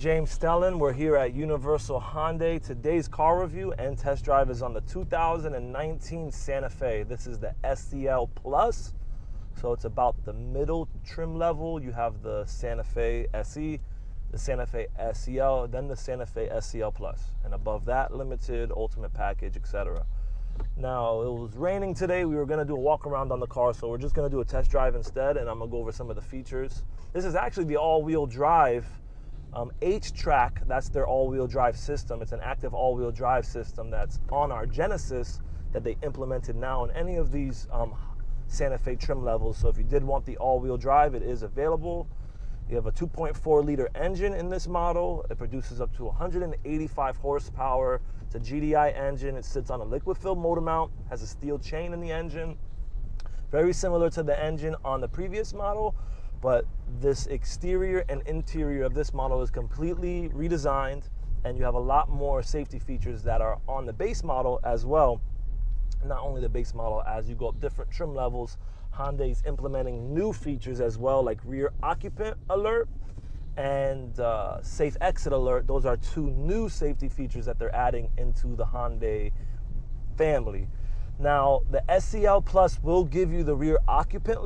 James Stelling. We're here at Universal Hyundai. Today's car review and test drive is on the 2019 Santa Fe. This is the SEL Plus, so it's about the middle trim level. You have the Santa Fe SE, the Santa Fe SEL, then the Santa Fe SEL Plus, and above that, limited, ultimate package, etc. Now, it was raining today. We were going to do a walk around on the car, so we're just going to do a test drive instead, and I'm going to go over some of the features. This is actually the all-wheel drive H-Track. That's their all-wheel drive system. It's an active all-wheel drive system that's on our Genesis that they implemented now in any of these Santa Fe trim levels. So if you did want the all-wheel drive, it is available. You have a 2.4-liter engine in this model. It produces up to 185 horsepower. It's a GDI engine. It sits on a liquid-filled motor mount, has a steel chain in the engine. Very similar to the engine on the previous model, but this exterior and interior of this model is completely redesigned, and you have a lot more safety features that are on the base model as well. Not only the base model, as you go up different trim levels, Hyundai's implementing new features as well, like rear occupant alert and safe exit alert. Those are two new safety features that they're adding into the Hyundai family. Now, the SEL Plus will give you the rear occupant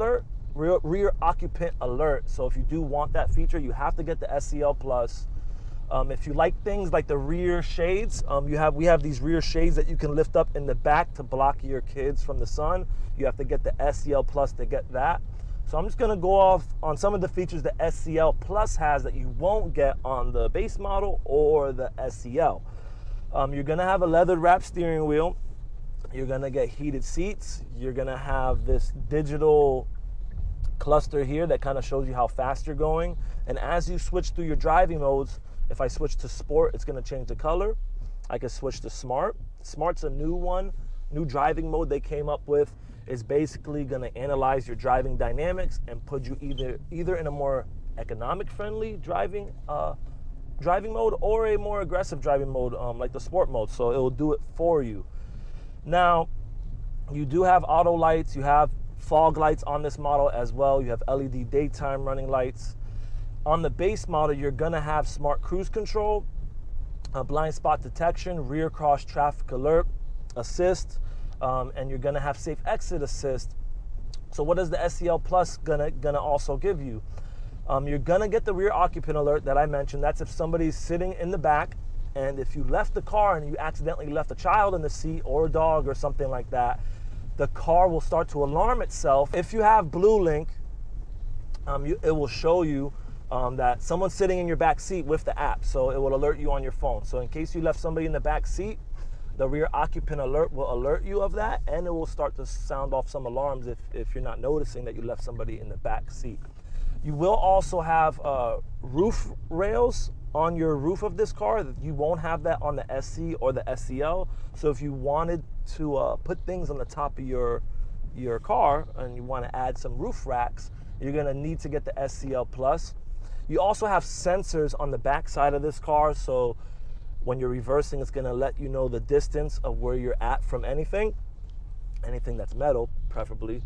alert. So if you do want that feature, you have to get the SEL Plus. If you like things like the rear shades, we have these rear shades that you can lift up in the back to block your kids from the sun. You have to get the SEL Plus to get that. So I'm just going to go off on some of the features the SEL Plus has that you won't get on the base model or the SEL. You're going to have a leather wrapped steering wheel. You're going to get heated seats. You're going to have this digital cluster here that kind of shows you how fast you're going. And as you switch through your driving modes, if I switch to sport, it's going to change the color. I can switch to smart. Smart's a new one, new driving mode they came up with. Is basically going to analyze your driving dynamics and put you either in a more economic-friendly driving mode or a more aggressive driving mode, like the sport mode. So it will do it for you. Now, you do have auto lights. You have fog lights on this model as well. You have LED daytime running lights. On the base model, you're going to have smart cruise control, blind spot detection, rear cross traffic alert, assist, and you're going to have safe exit assist. So what is the SEL Plus gonna also give you? You're going to get the rear occupant alert that I mentioned. That's if somebody's sitting in the back, and if you left the car and you accidentally left a child in the seat or a dog or something like that, the car will start to alarm itself. If you have Blue Link, it will show you that someone's sitting in your back seat with the app, so it will alert you on your phone. So in case you left somebody in the back seat, the rear occupant alert will alert you of that, and it will start to sound off some alarms if you're not noticing that you left somebody in the back seat. You will also have roof rails on your roof of this car. You won't have that on the SE or the SEL. So if you wanted to put things on the top of your car and you want to add some roof racks, you're going to need to get the SEL Plus. You also have sensors on the back side of this car, so when you're reversing, it's going to let you know the distance of where you're at from anything that's metal, preferably.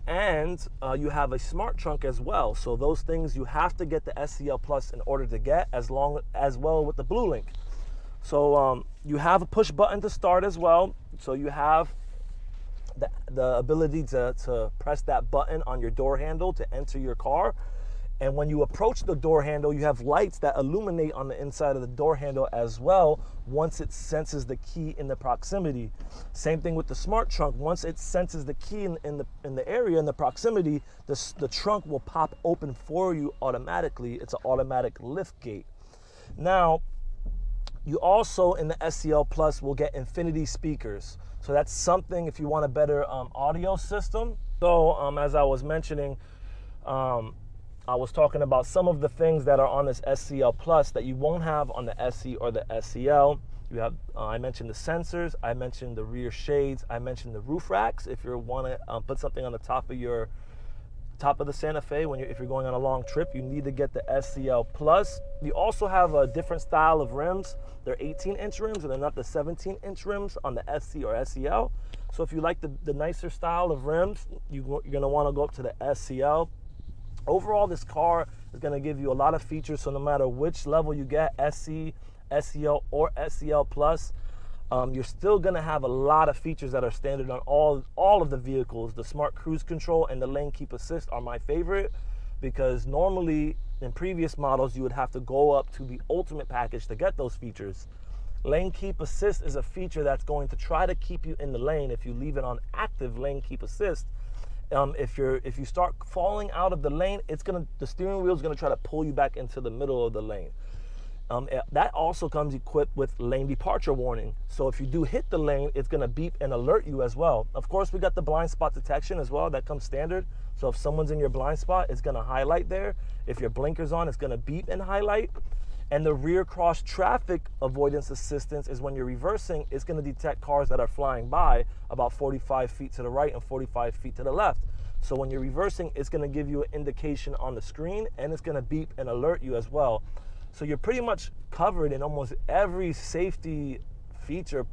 And you have a smart trunk as well. So those things you have to get the SEL Plus in order to get, as well with the Blue Link. So you have a push button to start as well. So you have the ability to press that button on your door handle to enter your car. And when you approach the door handle, you have lights that illuminate on the inside of the door handle as well once it senses the key in the proximity. Same thing with the smart trunk. Once it senses the key in the area, in the proximity, the trunk will pop open for you automatically. It's an automatic lift gate. Now, you also in the SEL Plus will get infinity speakers. So that's something if you want a better audio system. So as I was mentioning, I was talking about some of the things that are on this SEL Plus that you won't have on the SE or the SEL. You have, I mentioned the sensors, I mentioned the rear shades, I mentioned the roof racks. If you want to put something on the top of the Santa Fe if you're going on a long trip, you need to get the SEL Plus. You also have a different style of rims. They're 18-inch rims, and they're not the 17-inch rims on the SE or SEL. So if you like the nicer style of rims, you're going to want to go up to the SEL. Overall, this car is going to give you a lot of features, so no matter which level you get, SE, SEL, or SEL Plus, you're still going to have a lot of features that are standard on all of the vehicles. The smart cruise control and the lane keep assist are my favorite, because normally in previous models you would have to go up to the ultimate package to get those features. Lane keep assist is a feature that's going to try to keep you in the lane if you leave it on active lane keep assist. If you start falling out of the lane, the steering wheel is gonna try to pull you back into the middle of the lane. That also comes equipped with lane departure warning. So if you do hit the lane, it's gonna beep and alert you as well. Of course, we got the blind spot detection as well. That comes standard. So if someone's in your blind spot, it's gonna highlight there. If your blinker's on, it's gonna beep and highlight. And the rear cross traffic avoidance assistance is when you're reversing, it's going to detect cars that are flying by about 45 feet to the right and 45 feet to the left. So when you're reversing, it's going to give you an indication on the screen, and it's going to beep and alert you as well. So you're pretty much covered in almost every safety feature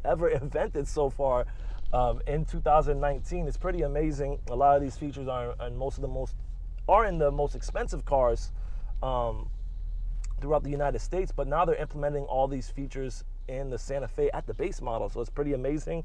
ever invented so far in 2019. It's pretty amazing. A lot of these features are in the most expensive cars throughout the United States, but now they're implementing all these features in the Santa Fe at the base model, so it's pretty amazing.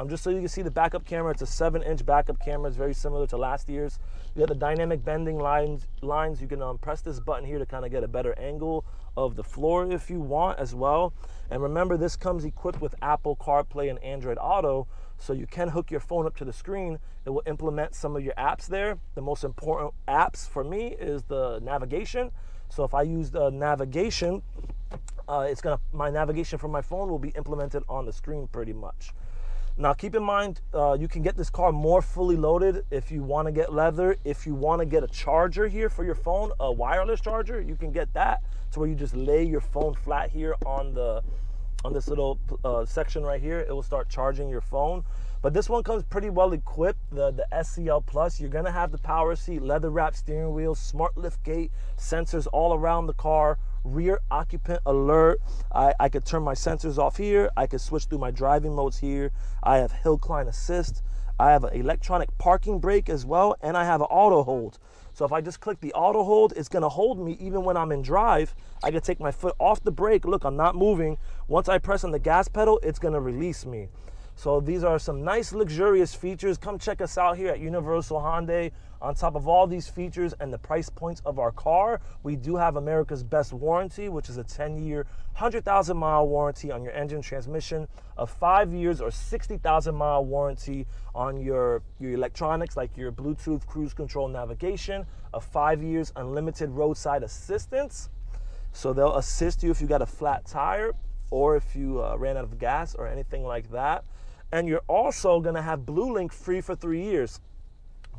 Just so you can see the backup camera, it's a 7-inch backup camera. It's very similar to last year's. You have the dynamic bending lines. You can press this button here to kind of get a better angle of the floor if you want as well. And remember, this comes equipped with Apple CarPlay and Android Auto, so you can hook your phone up to the screen. It will implement some of your apps there. The most important apps for me is the navigation. So if I use the navigation, my navigation from my phone will be implemented on the screen pretty much. Now keep in mind, you can get this car more fully loaded if you want to get leather. If you want to get a charger here for your phone, a wireless charger, you can get that to where you just lay your phone flat here on this little section right here. It will start charging your phone. But this one comes pretty well equipped, the SEL Plus. You're gonna have the power seat, leather wrapped steering wheel, smart lift gate, sensors all around the car, rear occupant alert. I could turn my sensors off here. I could switch through my driving modes here. I have hill climb assist. I have an electronic parking brake as well, and I have an auto hold. So if I just click the auto hold, it's gonna hold me even when I'm in drive. I can take my foot off the brake. Look, I'm not moving. Once I press on the gas pedal, it's gonna release me. So these are some nice luxurious features. Come check us out here at Universal Hyundai. On top of all these features and the price points of our car, we do have America's best warranty, which is a 10-year, 100,000-mile warranty on your engine, transmission, a 5 years or 60,000-mile warranty on your electronics like your Bluetooth, cruise control, navigation, a 5 years unlimited roadside assistance. So they'll assist you if you got a flat tire or if you ran out of gas or anything like that. And you're also gonna have BlueLink free for 3 years.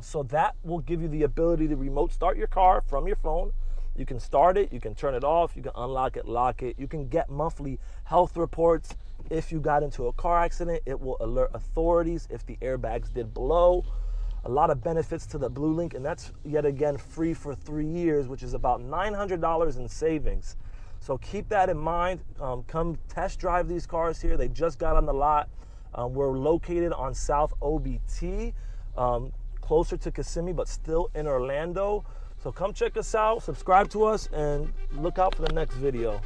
So that will give you the ability to remote start your car from your phone. You can start it, you can turn it off, you can unlock it, lock it. You can get monthly health reports. If you got into a car accident, it will alert authorities if the airbags did blow. A lot of benefits to the BlueLink, and that's yet again free for 3 years, which is about $900 in savings. So keep that in mind. Come test drive these cars here. They just got on the lot. We're located on South OBT, closer to Kissimmee, but still in Orlando. So come check us out, subscribe to us, and look out for the next video.